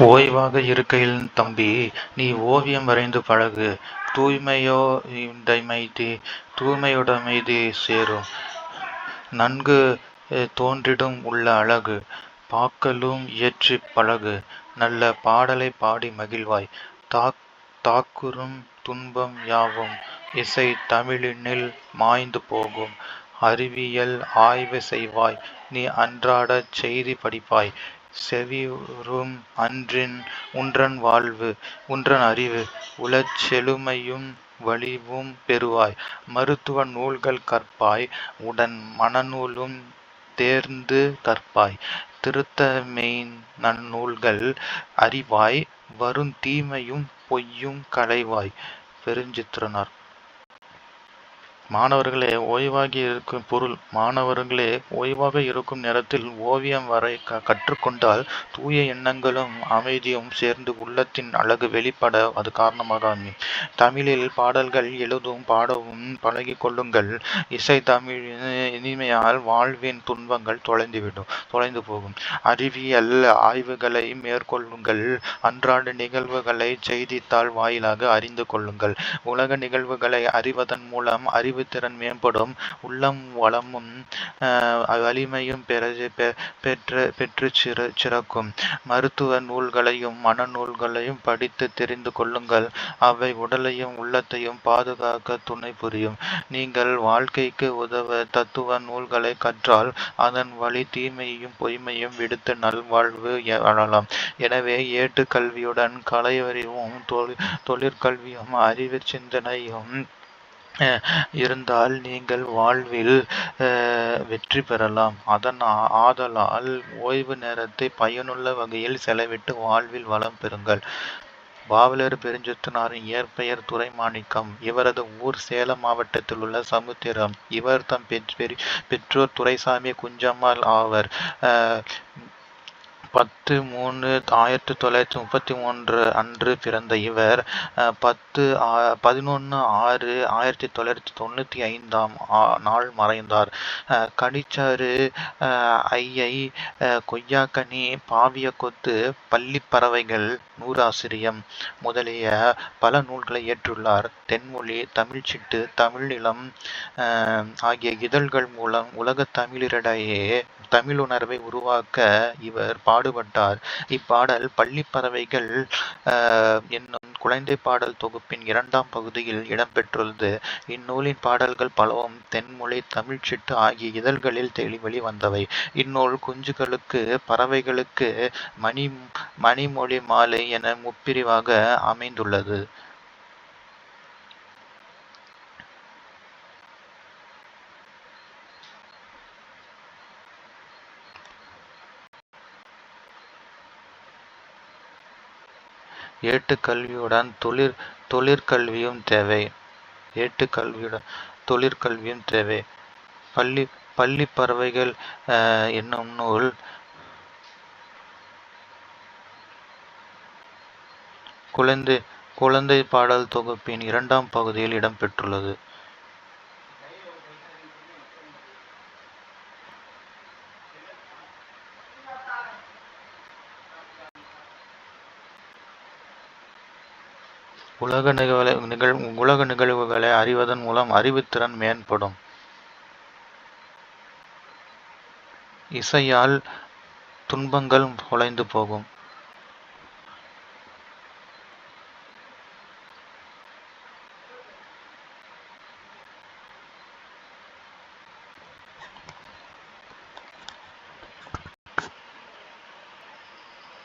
ஓய்வாக இருக்கையில் தம்பி, நீ ஓவியம் வரைந்து பழகு. தூய்மையுடைமைதி சேரும். நன்கு தோன்றிடும் உள்ள அழகு. பாக்களும் இயற்றிப் பழகு. நல்ல பாடலை பாடி மகிழ்வாய். தாக்குறும் துன்பம் யாவும் இசை தமிழினில் மாய்ந்து போகும். அறிவியல் ஆய்வு செய்வாய். நீ அன்றாடச் செய்தி படிப்பாய். செவியுறும் உன்றன் அறிவு. உளச் செழுமையும் வலிவும் பெறுவாய். மருத்துவ நூல்கள் கற்பாய். உடன் மனநூலும் தேர்ந்து கற்பாய். திருத்தமெய் நன்னூல்கள் அறிவாய். வரும் தீமையும் பொய்யும் களைவாய். பெருஞ்சித்திரனார். மாணவர்களே, ஓய்வாக இருக்கும் நேரத்தில் ஓவியம் வரை கற்றுக்கொண்டால் தூய எண்ணங்களும் அமைதியும் சேர்ந்து உள்ளத்தின் அழகு வெளிப்பட அது காரணமாக அமையும். தமிழில் பாடல்கள் பாடவும் பழகிக் கொள்ளுங்கள். இசை தமிழின் இனிமையால் வாழ்வின் துன்பங்கள் தொலைந்து போகும். அறிவியல் ஆய்வுகளை மேற்கொள்ளுங்கள். அன்றாட நிகழ்வுகளை செய்தித்தாள் வாயிலாக அறிந்து கொள்ளுங்கள். உலக நிகழ்வுகளை அறிவதன் மூலம் அறிவுத்திறன் மேம்படும். உள்ளம் வளமும் வலிமையும் பெற்று சிறக்கும். மருத்துவ நூல்களையும் மனநூல்களையும் படித்து தெரிந்து கொள்ளுங்கள். அவை உடலையும் உள்ளத்தையும் பாதுகாக்க துணை புரியும். நீங்கள் வாழ்க்கைக்கு உதவ தத்துவ நூல்களை கற்றால் அதன் வழி தீமையையும் பொய்மையும் விடுத்து நல்வாழ்வு வாழலாம். எனவே ஏட்டுக்கல்வியுடன் கலையறிவும் தொழிற்கல்வியும் அறிவு சிந்தனையும் இருந்தால் நீங்கள் வாழ்வில் வெற்றி பெறலாம். ஆதலால் ஓய்வு நேரத்தை பயனுள்ள வகையில் செலவிட்டு வாழ்வில் வளம் பெறுங்கள். பாவலர் பெருஞ்சித்திரனாரின் இயற்பெயர் துரைமாணிக்கம். இவரது ஊர் சேலம் மாவட்டத்தில் உள்ள சமுத்திரம். இவர் தம் பெற்றோர் துரைசாமி குஞ்சம்மாள் ஆவர். 10/3/1933 அன்று பிறந்த இவர் 11/6/1995 நாள் மறைந்தார். கனிச்சாறு, ஐயை, கொய்யாக்கனி, பாவியக்கொத்து, பள்ளிப்பறவைகள், நூறாசிரியம் முதலிய பல நூல்களை இயற்றியுள்ளார். தென்மொழி, தமிழ்ச்சிட்டு, தமிழ்நிலம் ஆகிய இதழ்கள் மூலம் உலகத் தமிழரிடையே தமிழுணர்வை உருவாக்க இவர் பாடுபட்டார். இப்பாடல் பள்ளிப்பறவைகள் என்னும் குழந்தை பாடல் தொகுப்பின் 2ஆம் பகுதியில் இடம்பெற்றுள்ளது. இந்நூலின் பாடல்கள் பலவும் தென்மொழி, தமிழ்ச்சிட்டு ஆகிய இதழ்களில் வெளிவந்தவை. இந்நூல் குஞ்சுகளுக்கு, பறவைகளுக்கு, மணிமொழி மாலை என முப்பிரிவாக அமைந்துள்ளது. ஏட்டுக்கல்வியுடன் தொழிற்கல்வியும் தேவை. பள்ளிப்பறவைகள் என்னும் நூல் குழந்தை பாடல் தொகுப்பின் 2ஆம் பகுதியில் இடம்பெற்றுள்ளது. உலக நிகழ்வுகளை அறிவதன் மூலம் அறிவுத்திறன் மேம்படும். இசையால் துன்பங்கள் தொலைந்து போகும்.